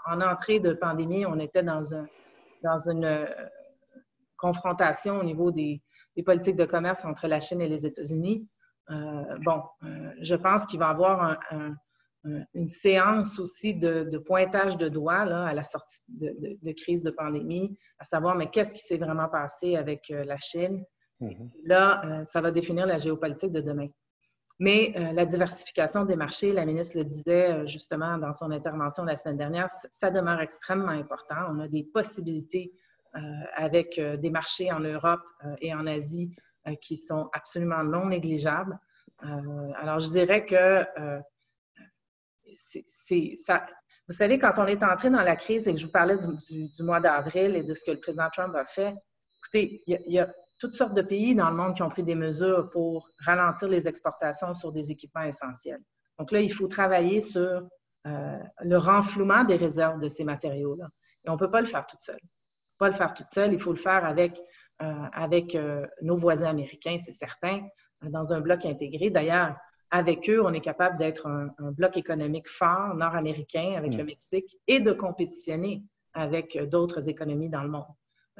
en entrée de pandémie, on était dans une confrontation au niveau des politiques de commerce entre la Chine et les États-Unis. Je pense qu'il va y avoir une séance aussi de pointage de doigts là, à la sortie de crise de pandémie, à savoir, mais qu'est-ce qui s'est vraiment passé avec la Chine? Là, ça va définir la géopolitique de demain. Mais la diversification des marchés, la ministre le disait justement dans son intervention la semaine dernière, ça demeure extrêmement important. On a des possibilités avec des marchés en Europe et en Asie qui sont absolument non négligeables. Alors, je dirais que ça. Vous savez, quand on est entré dans la crise et que je vous parlais du mois d'avril et de ce que le président Trump a fait, écoutez, il y a toutes sortes de pays dans le monde qui ont pris des mesures pour ralentir les exportations sur des équipements essentiels. Donc là, il faut travailler sur le renflouement des réserves de ces matériaux-là. Et on ne peut pas le faire toute seule. Pas le faire toute seule, il faut le faire avec nos voisins américains, c'est certain, dans un bloc intégré. D'ailleurs, avec eux, on est capable d'être un bloc économique fort nord-américain avec le Mexique et de compétitionner avec d'autres économies dans le monde.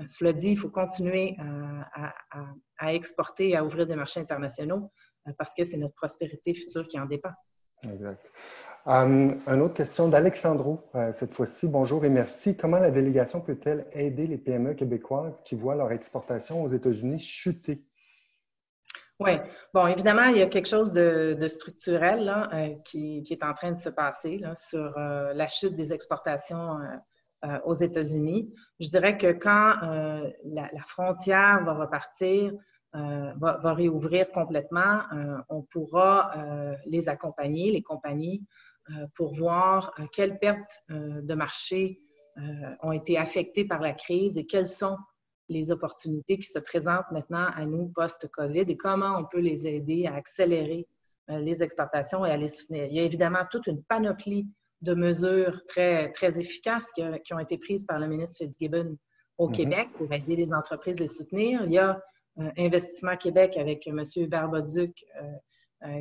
Cela dit, il faut continuer à exporter et à ouvrir des marchés internationaux parce que c'est notre prospérité future qui en dépend. Exact. Une autre question d'Alexandro, cette fois-ci. Bonjour et merci. Comment la délégation peut-elle aider les PME québécoises qui voient leur exportation aux États-Unis chuter? Oui. Bon, évidemment, il y a quelque chose de structurel là, qui est en train de se passer là, sur la chute des exportations aux États-Unis. Je dirais que quand la frontière va repartir, va réouvrir complètement, on pourra les accompagner, les compagnies, pour voir quelles pertes de marché ont été affectées par la crise et quelles sont les opportunités qui se présentent maintenant à nous post-COVID et comment on peut les aider à accélérer les exportations et à les soutenir. Il y a évidemment toute une panoplie de mesures très, très efficaces qui ont été prises par le ministre Fitzgibbon au Québec pour aider les entreprises à les soutenir. Il y a Investissement Québec avec M. Hubert Bolduc,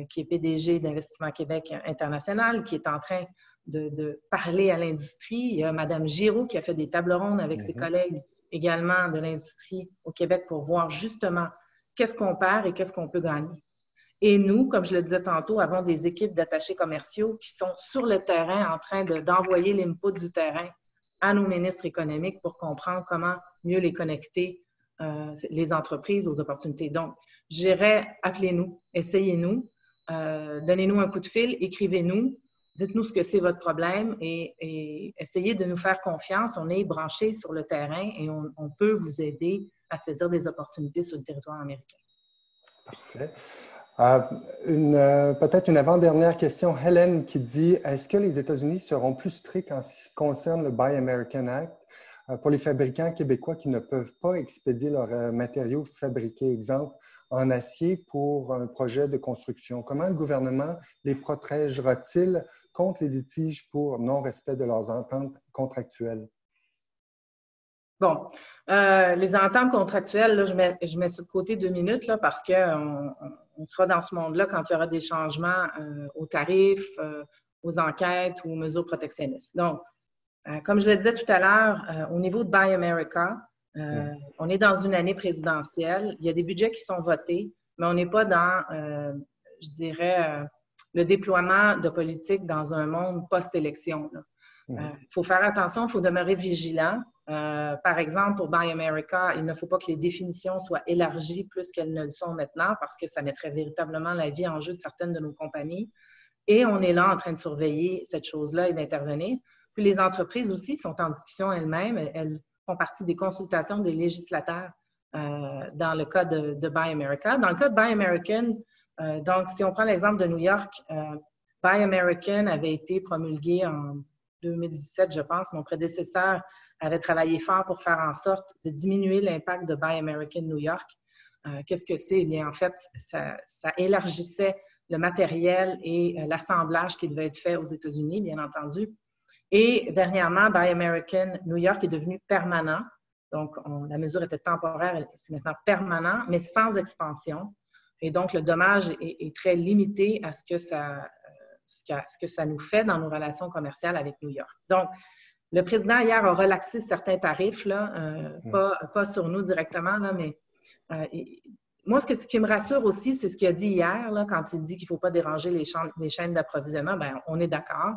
qui est PDG d'Investissement Québec International, qui est en train de parler à l'industrie. Il y a Mme Giroux qui a fait des tables rondes avec ses collègues également de l'industrie au Québec pour voir justement qu'est-ce qu'on perd et qu'est-ce qu'on peut gagner. Et nous, comme je le disais tantôt, avons des équipes d'attachés commerciaux qui sont sur le terrain en train d'envoyer l'input du terrain à nos ministres économiques pour comprendre comment mieux les connecter, les entreprises aux opportunités. Donc, je dirais, appelez-nous, essayez-nous, donnez-nous un coup de fil, écrivez-nous, dites-nous ce que c'est votre problème et essayez de nous faire confiance. On est branchés sur le terrain et on peut vous aider à saisir des opportunités sur le territoire américain. Parfait. Peut-être une avant-dernière question. Hélène qui dit, est-ce que les États-Unis seront plus stricts en ce qui concerne le Buy American Act pour les fabricants québécois qui ne peuvent pas expédier leurs matériaux fabriqués, exemple, en acier pour un projet de construction? Comment le gouvernement les protégera-t-il contre les litiges pour non-respect de leurs ententes contractuelles? Bon, les ententes contractuelles, là, je mets ça de côté 2 minutes là, parce qu'on sera dans ce monde-là quand il y aura des changements aux tarifs, aux enquêtes ou aux mesures protectionnistes. Donc, comme je le disais tout à l'heure, au niveau de Buy America, on est dans une année présidentielle. Il y a des budgets qui sont votés, mais on n'est pas dans, je dirais, le déploiement de politique dans un monde post-élection. Il faut faire attention, il faut demeurer vigilant. Par exemple, pour Buy America, il ne faut pas que les définitions soient élargies plus qu'elles ne le sont maintenant parce que ça mettrait véritablement la vie en jeu de certaines de nos compagnies. Et on est là en train de surveiller cette chose-là et d'intervenir. Puis les entreprises aussi sont en discussion elles-mêmes. Elles font partie des consultations des législateurs dans le cas de Buy America. Dans le cas de Buy American, donc si on prend l'exemple de New York, Buy American avait été promulgué en 2017, je pense. Mon prédécesseur avait travaillé fort pour faire en sorte de diminuer l'impact de Buy American New York. Qu'est-ce que c'est? Eh bien, en fait, ça élargissait le matériel et l'assemblage qui devait être fait aux États-Unis, bien entendu. Et dernièrement, Buy American New York est devenu permanent. Donc, la mesure était temporaire, c'est maintenant permanent, mais sans expansion. Et donc, le dommage est très limité à ce que ça nous fait dans nos relations commerciales avec New York. Donc, le président, hier, a relaxé certains tarifs, là, pas sur nous directement, là, mais moi, ce qui me rassure aussi, c'est ce qu'il a dit hier, là, quand il dit qu'il ne faut pas déranger les chaînes d'approvisionnement. Bien, on est d'accord.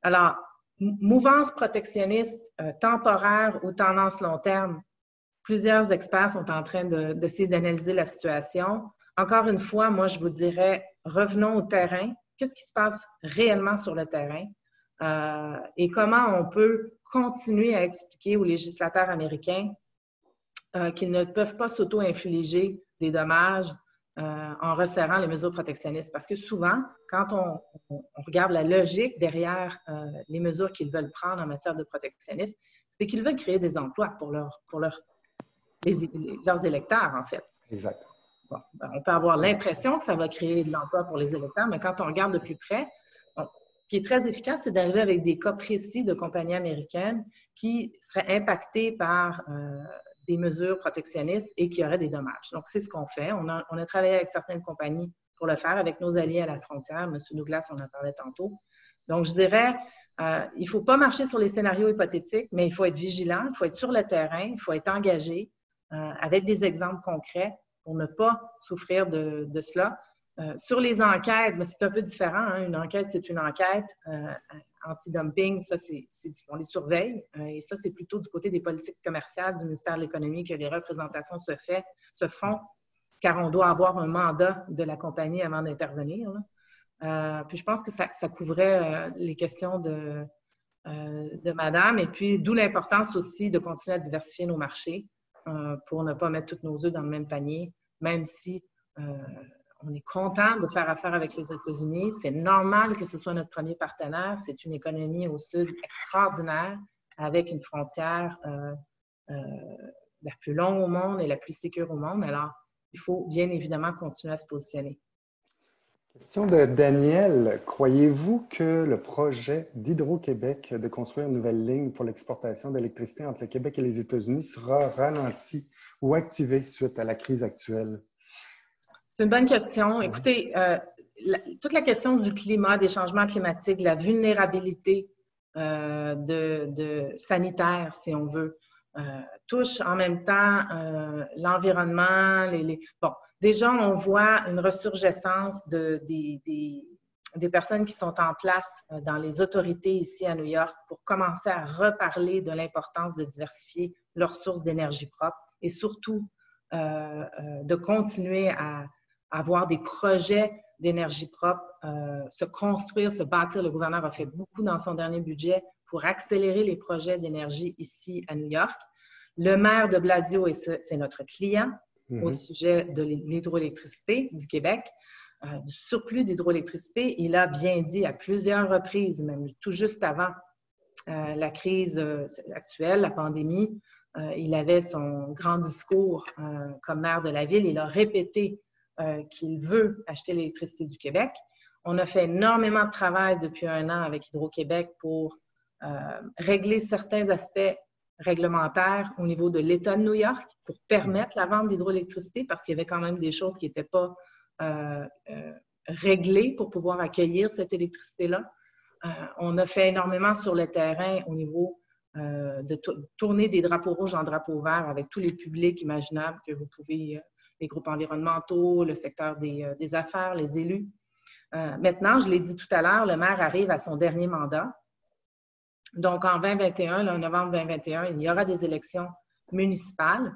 Alors, mouvance protectionniste temporaire ou tendance long terme, plusieurs experts sont en train d'essayer d'analyser la situation. Encore une fois, moi, je vous dirais, revenons au terrain. Qu'est-ce qui se passe réellement sur le terrain? Et comment on peut continuer à expliquer aux législateurs américains qu'ils ne peuvent pas s'auto-infliger des dommages en resserrant les mesures protectionnistes. Parce que souvent, quand on regarde la logique derrière les mesures qu'ils veulent prendre en matière de protectionnisme, c'est qu'ils veulent créer des emplois pour leurs électeurs, en fait. Exact. Bon, on peut avoir l'impression que ça va créer de l'emploi pour les électeurs, mais quand on regarde de plus près, ce qui est très efficace, c'est d'arriver avec des cas précis de compagnies américaines qui seraient impactées par des mesures protectionnistes et qui auraient des dommages. Donc, c'est ce qu'on fait. On a travaillé avec certaines compagnies pour le faire, avec nos alliés à la frontière. M. Douglas en a parlé tantôt. Donc, je dirais, il ne faut pas marcher sur les scénarios hypothétiques, mais il faut être vigilant, il faut être sur le terrain, il faut être engagé avec des exemples concrets pour ne pas souffrir de cela. Sur les enquêtes, c'est un peu différent. Hein? Une enquête, c'est une enquête. Anti-dumping, ça, on les surveille. Et ça, c'est plutôt du côté des politiques commerciales du ministère de l'Économie que les représentations se font, car on doit avoir un mandat de la compagnie avant d'intervenir. Puis je pense que ça couvrait les questions de madame. Et puis, d'où l'importance aussi de continuer à diversifier nos marchés pour ne pas mettre tous nos œufs dans le même panier, même si on est content de faire affaire avec les États-Unis. C'est normal que ce soit notre premier partenaire. C'est une économie au sud extraordinaire avec une frontière la plus longue au monde et la plus sécure au monde. Alors, il faut bien évidemment continuer à se positionner. Question de Daniel. Croyez-vous que le projet d'Hydro-Québec de construire une nouvelle ligne pour l'exportation d'électricité entre le Québec et les États-Unis sera ralenti ou activé suite à la crise actuelle? C'est une bonne question. Écoutez, toute la question du climat, des changements climatiques, la vulnérabilité sanitaire, si on veut, touche en même temps l'environnement. Bon, déjà, on voit une ressurgescence des personnes qui sont en place dans les autorités ici à New York pour commencer à reparler de l'importance de diversifier leurs sources d'énergie propre et surtout de continuer à avoir des projets d'énergie propre, se construire, se bâtir. Le gouverneur a fait beaucoup dans son dernier budget pour accélérer les projets d'énergie ici à New York. Le maire de Blasio, c'est notre client au sujet de l'hydroélectricité du Québec, du surplus d'hydroélectricité. Il a bien dit à plusieurs reprises, même tout juste avant la crise actuelle, la pandémie, il avait son grand discours comme maire de la ville. Il a répété qu'il veut acheter l'électricité du Québec. On a fait énormément de travail depuis 1 an avec Hydro-Québec pour régler certains aspects réglementaires au niveau de l'État de New York pour permettre la vente d'hydroélectricité parce qu'il y avait quand même des choses qui n'étaient pas réglées pour pouvoir accueillir cette électricité-là. On a fait énormément sur le terrain au niveau de tourner des drapeaux rouges en drapeaux verts avec tous les publics imaginables que vous pouvez, les groupes environnementaux, le secteur des affaires, les élus. Maintenant, je l'ai dit tout à l'heure, le maire arrive à son dernier mandat. Donc, en 2021, le novembre 2021, il y aura des élections municipales.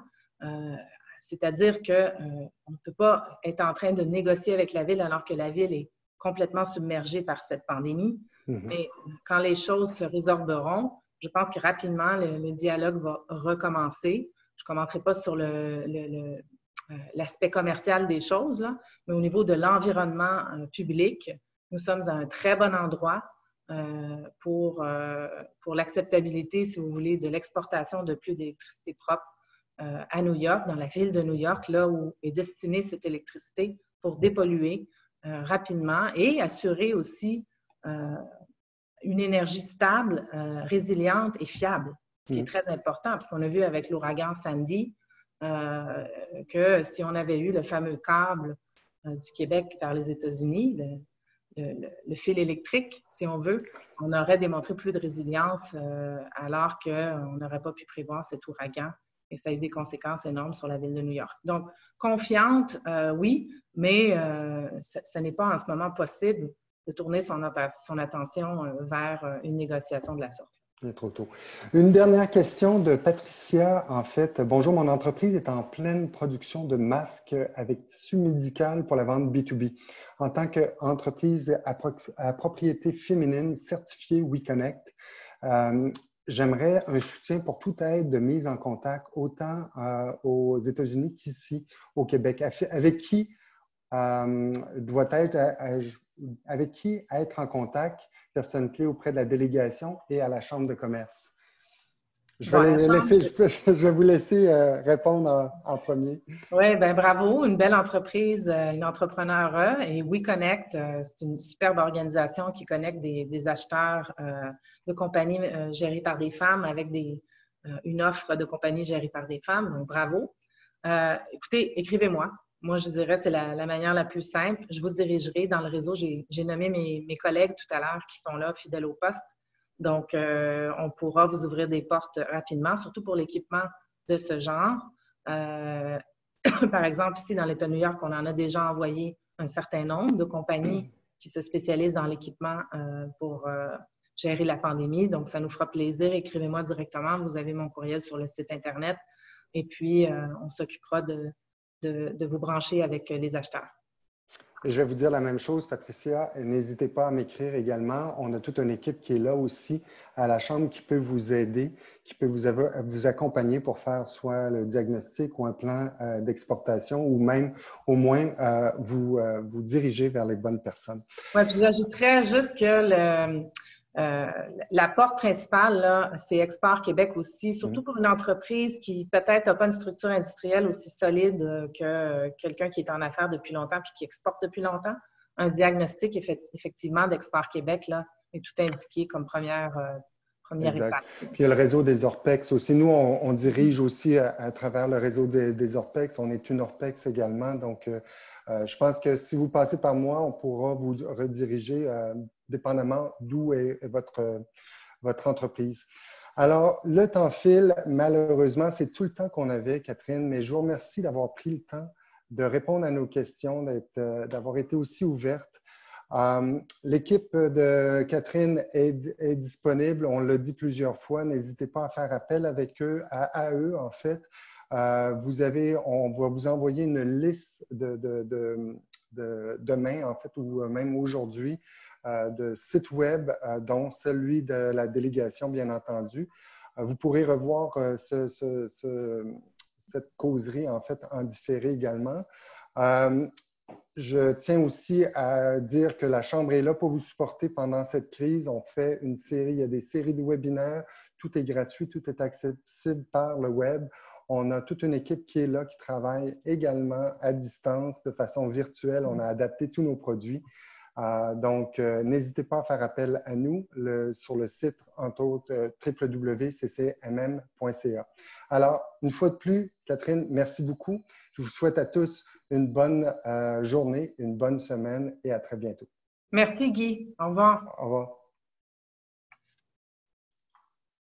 C'est-à-dire qu'on ne peut pas être en train de négocier avec la ville alors que la ville est complètement submergée par cette pandémie. Mais quand les choses se résorberont, je pense que rapidement, le dialogue va recommencer. Je ne commenterai pas sur l'aspect commercial des choses, là, mais au niveau de l'environnement public, nous sommes à un très bon endroit pour l'acceptabilité, si vous voulez, de l'exportation de plus d'électricité propre à New York, dans la ville de New York, là où est destinée cette électricité pour dépolluer, rapidement et assurer aussi une énergie stable, résiliente et fiable, ce qui est très important, parce qu'on a vu avec l'ouragan Sandy que si on avait eu le fameux câble du Québec vers les États-Unis, le fil électrique, si on veut, on aurait démontré plus de résilience alors qu'on n'aurait pas pu prévoir cet ouragan et ça a eu des conséquences énormes sur la ville de New York. Donc, confiante, oui, mais ce n'est pas en ce moment possible de tourner son attention vers une négociation de la sorte. Il est trop tôt. Une dernière question de Patricia, en fait. Bonjour, mon entreprise est en pleine production de masques avec tissu médical pour la vente B2B. En tant qu'entreprise à propriété féminine certifiée WeConnect, j'aimerais un soutien pour toute aide de mise en contact, autant aux États-Unis qu'ici au Québec. Avec qui avec qui être en contact, personne clé auprès de la délégation et à la Chambre de commerce? Je vais vous laisser répondre en premier. Oui, bien bravo. Une belle entreprise, une entrepreneur. Et WeConnect, c'est une superbe organisation qui connecte des acheteurs de compagnies gérées par des femmes avec une offre de compagnies gérées par des femmes. Donc, bravo. Écoutez, écrivez-moi. Moi, je dirais que c'est la manière la plus simple. Je vous dirigerai dans le réseau. J'ai nommé mes collègues tout à l'heure qui sont là, fidèles au poste. Donc, on pourra vous ouvrir des portes rapidement, surtout pour l'équipement de ce genre. Par exemple, ici, dans l'État de New York, on en a déjà envoyé un certain nombre de compagnies qui se spécialisent dans l'équipement pour gérer la pandémie. Donc, ça nous fera plaisir. Écrivez-moi directement. Vous avez mon courriel sur le site Internet. Et puis, on s'occupera de vous brancher avec les acheteurs. Je vais vous dire la même chose, Patricia. N'hésitez pas à m'écrire également. On a toute une équipe qui est là aussi à la Chambre qui peut vous aider, qui peut vous accompagner pour faire soit le diagnostic ou un plan d'exportation ou même au moins vous diriger vers les bonnes personnes. Oui, puis j'ajouterais juste que la porte principale, c'est Export Québec aussi, surtout pour une entreprise qui peut-être n'a pas une structure industrielle aussi solide que quelqu'un qui est en affaires depuis longtemps puis qui exporte depuis longtemps. Un diagnostic, effectivement, d'Export Québec là, est tout indiqué comme première étape. Puis il y a le réseau des ORPEX aussi. Nous, on dirige aussi à travers le réseau des ORPEX. On est une ORPEX également. Donc, je pense que si vous passez par moi, on pourra vous rediriger dépendamment d'où est votre entreprise. Alors, le temps file. Malheureusement, c'est tout le temps qu'on avait, Catherine, mais je vous remercie d'avoir pris le temps de répondre à nos questions, d'avoir été aussi ouverte. L'équipe de Catherine est disponible, on l'a dit plusieurs fois, n'hésitez pas à faire appel avec eux, à eux en fait. On va vous envoyer une liste demain en fait, ou même aujourd'hui, de sites web, dont celui de la délégation, bien entendu. Vous pourrez revoir cette causerie en fait en différé également. Je tiens aussi à dire que la Chambre est là pour vous supporter pendant cette crise. On fait il y a des séries de webinaires. Tout est gratuit, tout est accessible par le web. On a toute une équipe qui est là, qui travaille également à distance, de façon virtuelle. On a adapté tous nos produits. Donc, n'hésitez pas à faire appel à nous sur le site, entre autres, www.ccmm.ca. Alors, une fois de plus, Catherine, merci beaucoup. Je vous souhaite à tous une bonne journée, une bonne semaine et à très bientôt. Merci, Guy. Au revoir. Au revoir.